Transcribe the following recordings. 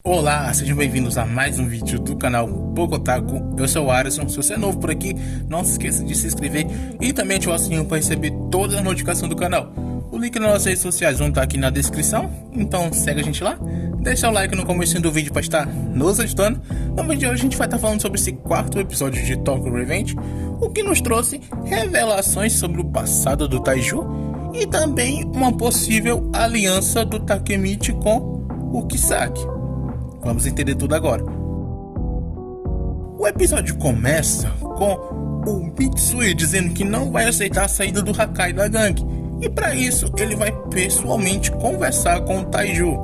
Olá, sejam bem-vindos a mais um vídeo do canal Pocotaku. Eu sou o Alisson. Se você é novo por aqui, não se esqueça de se inscrever e também ativar o sininho para receber todas as notificações do canal. O link nas nossas redes sociais vão estar aqui na descrição, então segue a gente lá. Deixa o like no começo do vídeo para estar nos ajudando. No vídeo de hoje a gente vai estar falando sobre esse quarto episódio de Tokyo Revenge, o que nos trouxe revelações sobre o passado do Taiju e também uma possível aliança do Takemichi com o Kisaki. Vamos entender tudo agora. O episódio começa com o Mitsuya dizendo que não vai aceitar a saída do Hakai da gangue, e para isso ele vai pessoalmente conversar com o Taiju.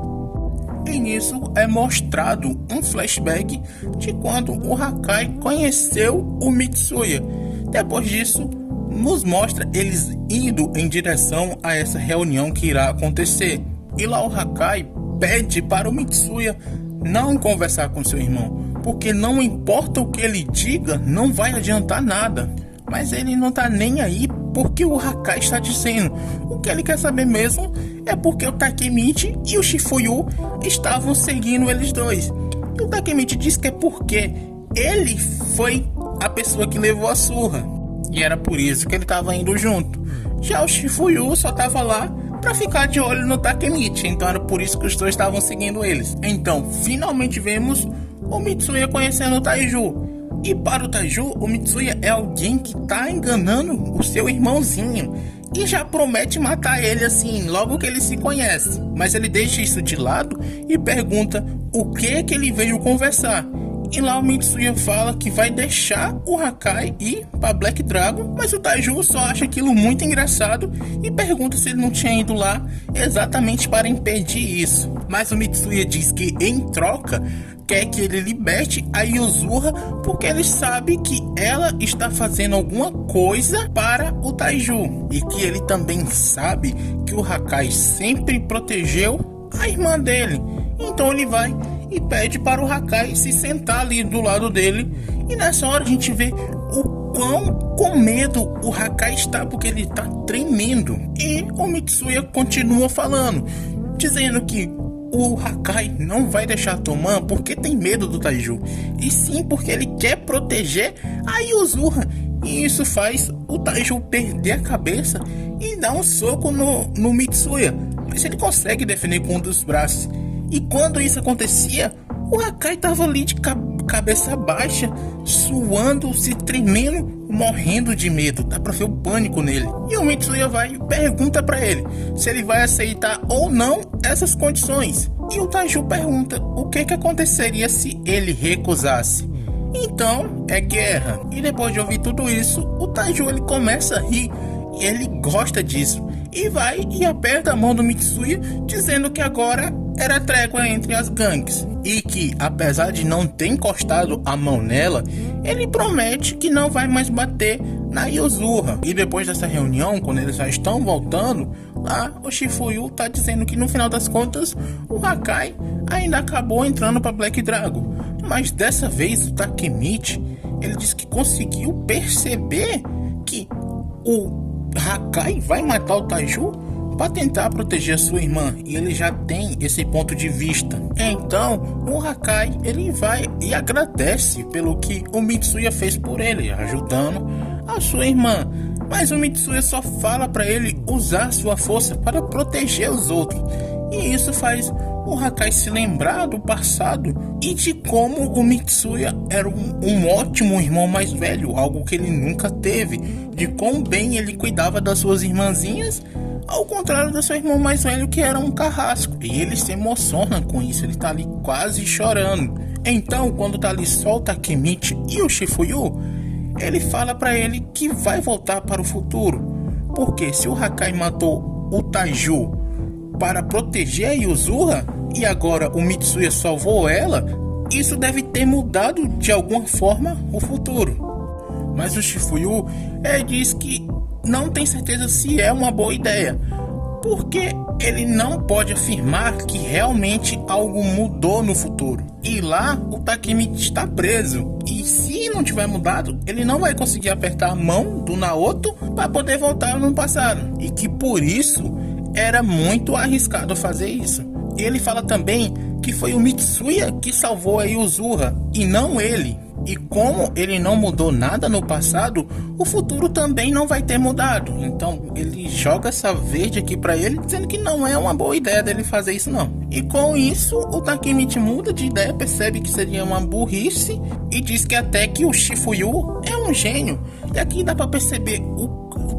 E nisso é mostrado um flashback de quando o Hakai conheceu o Mitsuya. Depois disso, nos mostra eles indo em direção a essa reunião que irá acontecer. E lá o Hakai pede para o Mitsuya não conversar com seu irmão, porque não importa o que ele diga, não vai adiantar nada. Mas ele não tá nem aí porque o Hakai está dizendo. O que ele quer saber mesmo é porque o Takemichi e o Shifuyu estavam seguindo eles dois. E o Takemichi diz que é porque ele foi a pessoa que levou a surra, e era por isso que ele estava indo junto. Já o Shifuyu só estava lá para ficar de olho no Takemichi, então era por isso que os dois estavam seguindo eles. Então finalmente vemos o Mitsuya conhecendo o Taiju. E para o Taiju, o Mitsuya é alguém que tá enganando o seu irmãozinho e já promete matar ele assim, logo que ele se conhece. Mas ele deixa isso de lado e pergunta o que ele veio conversar. E lá o Mitsuya fala que vai deixar o Hakai ir para Black Dragon, mas o Taiju só acha aquilo muito engraçado e pergunta se ele não tinha ido lá exatamente para impedir isso. Mas o Mitsuya diz que em troca quer que ele liberte a Yuzura, porque ele sabe que ela está fazendo alguma coisa para o Taiju, e que ele também sabe que o Hakai sempre protegeu a irmã dele. Então ele vai e pede para o Hakai se sentar ali do lado dele, e nessa hora a gente vê o quão com medo o Hakai está, porque ele está tremendo. E o Mitsuya continua falando, dizendo que o Hakai não vai deixar tomar porque tem medo do Taiju, e sim porque ele quer proteger a Yuzura. E isso faz o Taiju perder a cabeça e dar um soco no Mitsuya, mas ele consegue defender com um dos braços. E quando isso acontecia, o Hakai tava ali de cabeça baixa, suando, se tremendo, morrendo de medo. Dá pra ver o pânico nele. E o Mitsuya vai e pergunta pra ele se ele vai aceitar ou não essas condições. E o Taiju pergunta o que aconteceria se ele recusasse. Então é guerra. E depois de ouvir tudo isso, o Taiju ele começa a rir, e ele gosta disso, e vai e aperta a mão do Mitsuya, dizendo que agora era trégua entre as gangues, e que apesar de não ter encostado a mão nela, ele promete que não vai mais bater na Yuzura. E depois dessa reunião, quando eles já estão voltando, lá o Shifuyu tá dizendo que no final das contas o Hakai ainda acabou entrando para Black Dragon, mas dessa vez o Takemichi ele diz que conseguiu perceber que o Hakai vai matar o Taiju para tentar proteger a sua irmã, e ele já tem esse ponto de vista. Então o Hakai ele vai e agradece pelo que o Mitsuya fez por ele, ajudando a sua irmã. Mas o Mitsuya só fala para ele usar sua força para proteger os outros, e isso faz o Hakai se lembrar do passado e de como o Mitsuya era um ótimo irmão mais velho, algo que ele nunca teve, de quão bem ele cuidava das suas irmãzinhas, ao contrário do seu irmão mais velho, que era um carrasco. E ele se emociona com isso, ele tá ali quase chorando. Então quando tá ali só o Takemichi e o Shifuyu, ele fala para ele que vai voltar para o futuro, porque se o Hakai matou o Taiju para proteger a Yuzura e agora o Mitsuya salvou ela, isso deve ter mudado de alguma forma o futuro. Mas o Shifuyu diz que não tem certeza se é uma boa ideia, porque ele não pode afirmar que realmente algo mudou no futuro. E lá o Takemichi está preso, e se não tiver mudado, ele não vai conseguir apertar a mão do Naoto para poder voltar no passado, e que por isso era muito arriscado fazer isso. Ele fala também que foi o Mitsuya que salvou a Yuzura e não ele. E como ele não mudou nada no passado, o futuro também não vai ter mudado. Então ele joga essa verde aqui pra ele, dizendo que não é uma boa ideia dele fazer isso não. E com isso, o Takemichi muda de ideia, percebe que seria uma burrice e diz que até que o Shifuyu é um gênio. E aqui dá pra perceber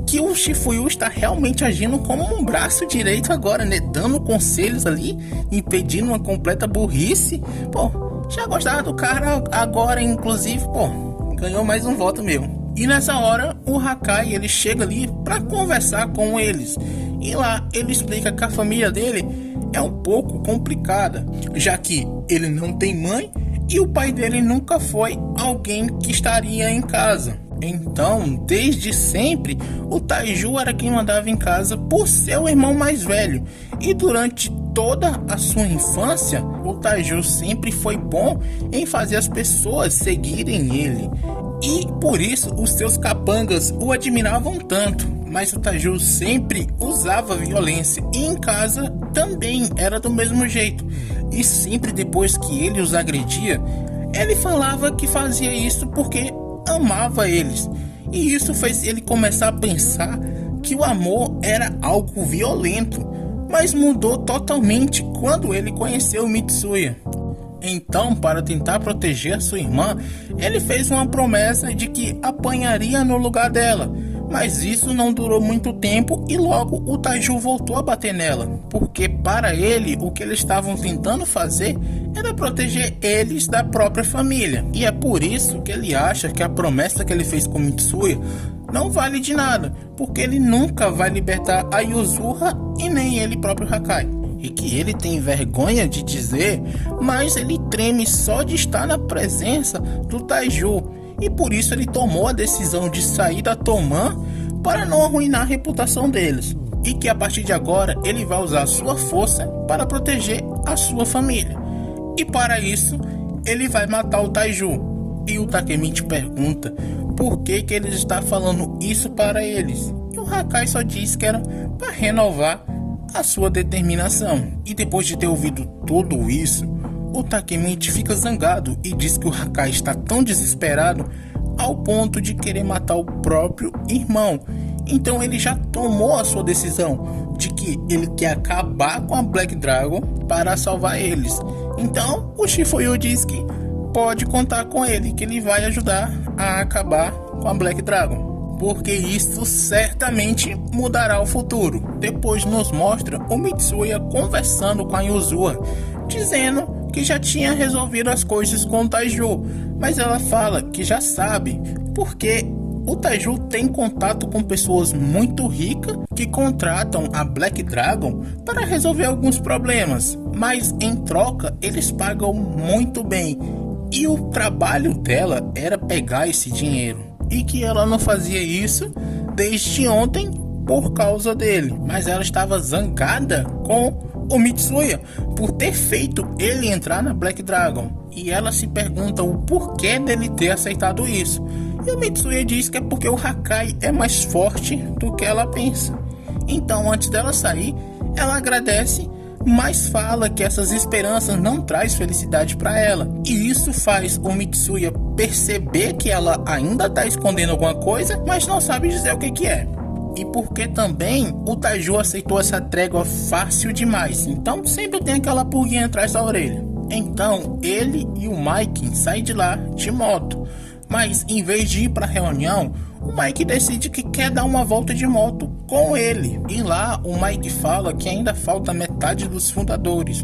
que o Shifuyu está realmente agindo como um braço direito agora, né? Dando conselhos ali, impedindo uma completa burrice. Pô, já gostava do cara, agora inclusive, pô, ganhou mais um voto meu. E nessa hora, o Hakai, ele chega ali pra conversar com eles. E lá, ele explica que a família dele é um pouco complicada, já que ele não tem mãe e o pai dele nunca foi alguém que estaria em casa. Então, desde sempre, o Taiju era quem mandava em casa por ser o irmão mais velho. E durante toda a sua infância, o Taiju sempre foi bom em fazer as pessoas seguirem ele. E por isso os seus capangas o admiravam tanto. Mas o Taiju sempre usava violência e em casa também era do mesmo jeito. E sempre depois que ele os agredia, ele falava que fazia isso porque amava eles. E isso fez ele começar a pensar que o amor era algo violento. Mas mudou totalmente quando ele conheceu o Mitsuya. Então, para tentar proteger sua irmã, ele fez uma promessa de que apanharia no lugar dela. Mas isso não durou muito tempo e logo o Taiju voltou a bater nela. Porque para ele, o que eles estavam tentando fazer era proteger eles da própria família. E é por isso que ele acha que a promessa que ele fez com Mitsuya não vale de nada, porque ele nunca vai libertar a Yuzura e nem ele próprio Hakai. E que ele tem vergonha de dizer, mas ele treme só de estar na presença do Taiju. E por isso ele tomou a decisão de sair da Toman para não arruinar a reputação deles. E que a partir de agora ele vai usar a sua força para proteger a sua família. E para isso ele vai matar o Taiju. E o Takemichi pergunta por que ele está falando isso para eles. E o Hakai só diz que era para renovar a sua determinação. E depois de ter ouvido tudo isso, o Takemichi fica zangado e diz que o Hakai está tão desesperado ao ponto de querer matar o próprio irmão. Então ele já tomou a sua decisão de que ele quer acabar com a Black Dragon para salvar eles. Então o Shifuyu diz que pode contar com ele, que ele vai ajudar a acabar com a Black Dragon, porque isso certamente mudará o futuro. Depois nos mostra o Mitsuya conversando com a Yuzura, dizendo que já tinha resolvido as coisas com o Taiju, mas ela fala que já sabe, porque o Taiju tem contato com pessoas muito ricas que contratam a Black Dragon para resolver alguns problemas, mas em troca eles pagam muito bem. E o trabalho dela era pegar esse dinheiro. E que ela não fazia isso desde ontem por causa dele. Mas ela estava zangada com o Mitsuya por ter feito ele entrar na Black Dragon. E ela se pergunta o porquê dele ter aceitado isso. E o Mitsuya diz que é porque o Hakai é mais forte do que ela pensa. Então antes dela sair, ela agradece, mas fala que essas esperanças não traz felicidade para ela. E isso faz o Mitsuya perceber que ela ainda está escondendo alguma coisa, mas não sabe dizer o que é. E porque também o Taiju aceitou essa trégua fácil demais. Então sempre tem aquela pulguinha atrás da orelha. Então ele e o Mike saem de lá de moto. Mas em vez de ir para a reunião, o Mike decide que quer dar uma volta de moto com ele. E lá o Mike fala que ainda falta metade dos fundadores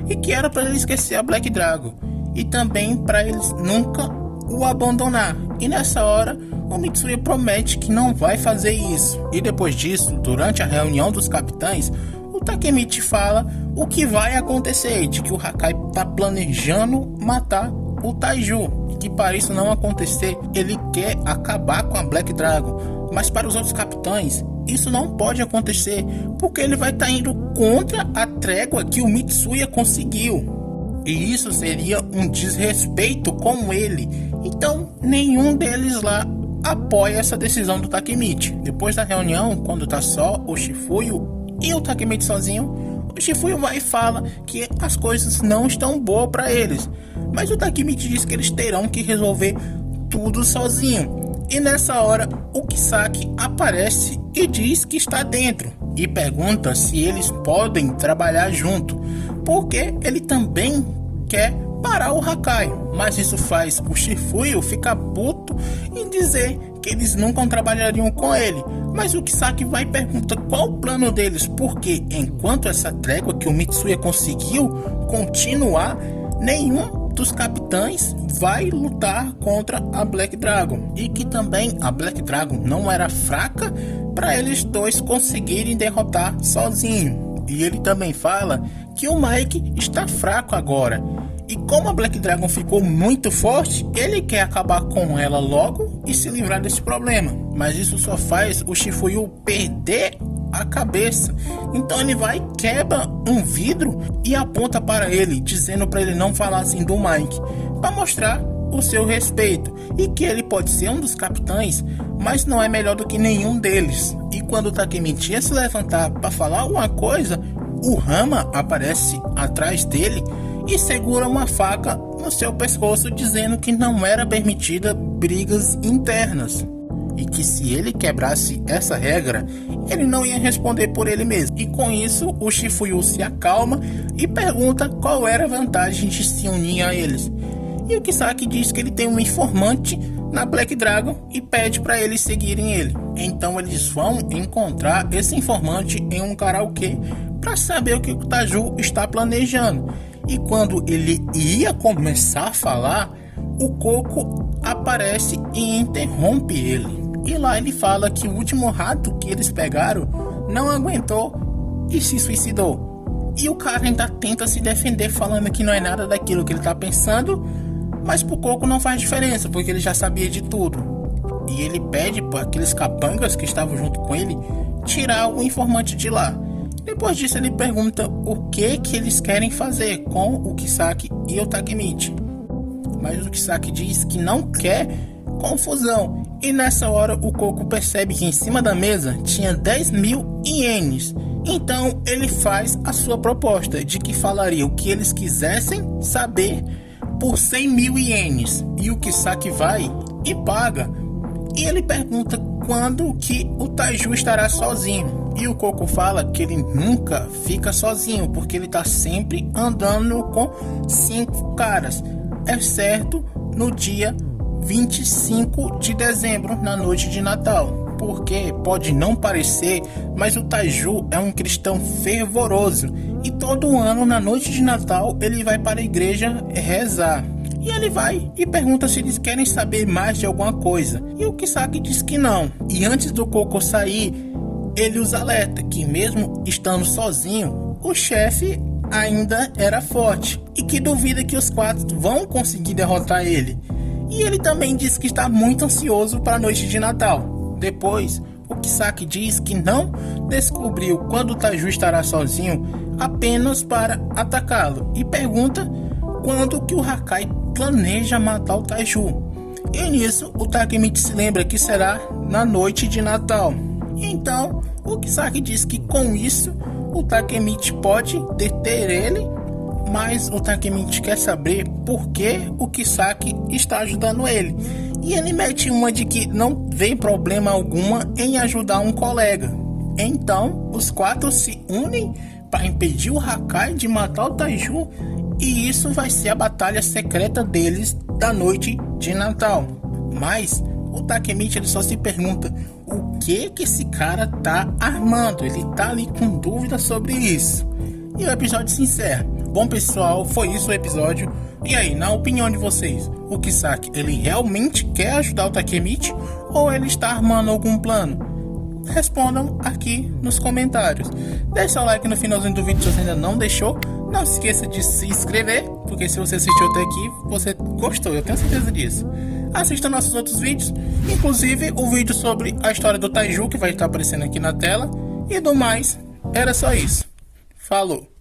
e que era para ele esquecer a Black Dragon e também para eles nunca o abandonar. E nessa hora o Mitsuya promete que não vai fazer isso. E depois disso, durante a reunião dos capitães, o Takemichi fala o que vai acontecer, de que o Hakai está planejando matar o Taiju. Que para isso não acontecer, ele quer acabar com a Black Dragon. Mas para os outros capitães, isso não pode acontecer, porque ele vai estar indo contra a trégua que o Mitsuya conseguiu. E isso seria um desrespeito com ele. Então nenhum deles lá apoia essa decisão do Takemichi. Depois da reunião, quando tá só o Shifuyu e o Takemichi sozinho, o Shifuyu vai e fala que as coisas não estão boas para eles, mas o Takemichi diz que eles terão que resolver tudo sozinho. E nessa hora o Kisaki aparece e diz que está dentro e pergunta se eles podem trabalhar junto, porque ele também quer parar o Hakai, mas isso faz o Shifuyu ficar puto e dizer que eles nunca trabalhariam com ele. Mas o Kisaki vai e pergunta qual o plano deles, porque enquanto essa trégua que o Mitsuya conseguiu continuar, nenhum dos capitães vai lutar contra a Black Dragon, e que também a Black Dragon não era fraca para eles dois conseguirem derrotar sozinho. E ele também fala que o Mike está fraco agora, e como a Black Dragon ficou muito forte, ele quer acabar com ela logo e se livrar desse problema. Mas isso só faz o Shifuyu perder a cabeça. Então ele vai, quebra um vidro e aponta para ele, dizendo para ele não falar assim do Mike, para mostrar o seu respeito e que ele pode ser um dos capitães, mas não é melhor do que nenhum deles. E quando o Takemichi ia se levantar para falar alguma coisa, o Rama aparece atrás dele e segura uma faca no seu pescoço, dizendo que não era permitida brigas internas e que se ele quebrasse essa regra, ele não ia responder por ele mesmo. E com isso o Shifuyu se acalma e pergunta qual era a vantagem de se unir a eles. E o Kisaki diz que ele tem um informante na Black Dragon e pede para eles seguirem ele. Então eles vão encontrar esse informante em um karaokê para saber o que o Taju está planejando. E quando ele ia começar a falar, o Coco aparece e interrompe ele. E lá ele fala que o último rato que eles pegaram não aguentou e se suicidou. E o cara ainda tenta se defender falando que não é nada daquilo que ele está pensando, mas pro Coco não faz diferença, porque ele já sabia de tudo. E ele pede para aqueles capangas que estavam junto com ele tirar o informante de lá. Depois disso ele pergunta o que eles querem fazer com o Kisaki e o Takemichi. Mas o Kisaki diz que não quer confusão. E nessa hora o Coco percebe que em cima da mesa tinha 10.000 ienes. Então ele faz a sua proposta de que falaria o que eles quisessem saber por 100.000 ienes. E o Kisaki vai e paga. E ele pergunta quando que o Taiju estará sozinho. E o Coco fala que ele nunca fica sozinho, porque ele está sempre andando com 5 caras, exceto no dia 25 de dezembro, na noite de Natal. Porque pode não parecer, mas o Taiju é um cristão fervoroso e todo ano na noite de Natal ele vai para a igreja rezar. E ele vai e pergunta se eles querem saber mais de alguma coisa. E o Kisaki diz que não. E antes do Coco sair, ele os alerta que mesmo estando sozinho, o chefe ainda era forte e que duvida que os 4 vão conseguir derrotar ele. E ele também diz que está muito ansioso para a noite de Natal. Depois, o Kisaki diz que não descobriu quando o Taiju estará sozinho apenas para atacá-lo e pergunta quando que o Hakai planeja matar o Taiju. E nisso o Takemichi se lembra que será na noite de Natal. Então o Kisaki diz que com isso o Takemichi pode deter ele, mas o Takemichi quer saber por que o Kisaki está ajudando ele. E ele mete uma de que não vê problema alguma em ajudar um colega. Então os 4 se unem para impedir o Hakai de matar o Taiju, e isso vai ser a batalha secreta deles da noite de Natal. Mas o Takemichi ele só se pergunta o que esse cara tá armando. Ele tá ali com dúvidas sobre isso. E o episódio se encerra. Bom pessoal, foi isso o episódio. E aí, na opinião de vocês, o Kisaki ele realmente quer ajudar o Takemichi ou ele está armando algum plano? Respondam aqui nos comentários. Deixe seu like no finalzinho do vídeo se você ainda não deixou. Não se esqueça de se inscrever, porque se você assistiu até aqui, você gostou, eu tenho certeza disso. Assista nossos outros vídeos, inclusive o vídeo sobre a história do Taiju, que vai estar aparecendo aqui na tela. E do mais, era só isso. Falou!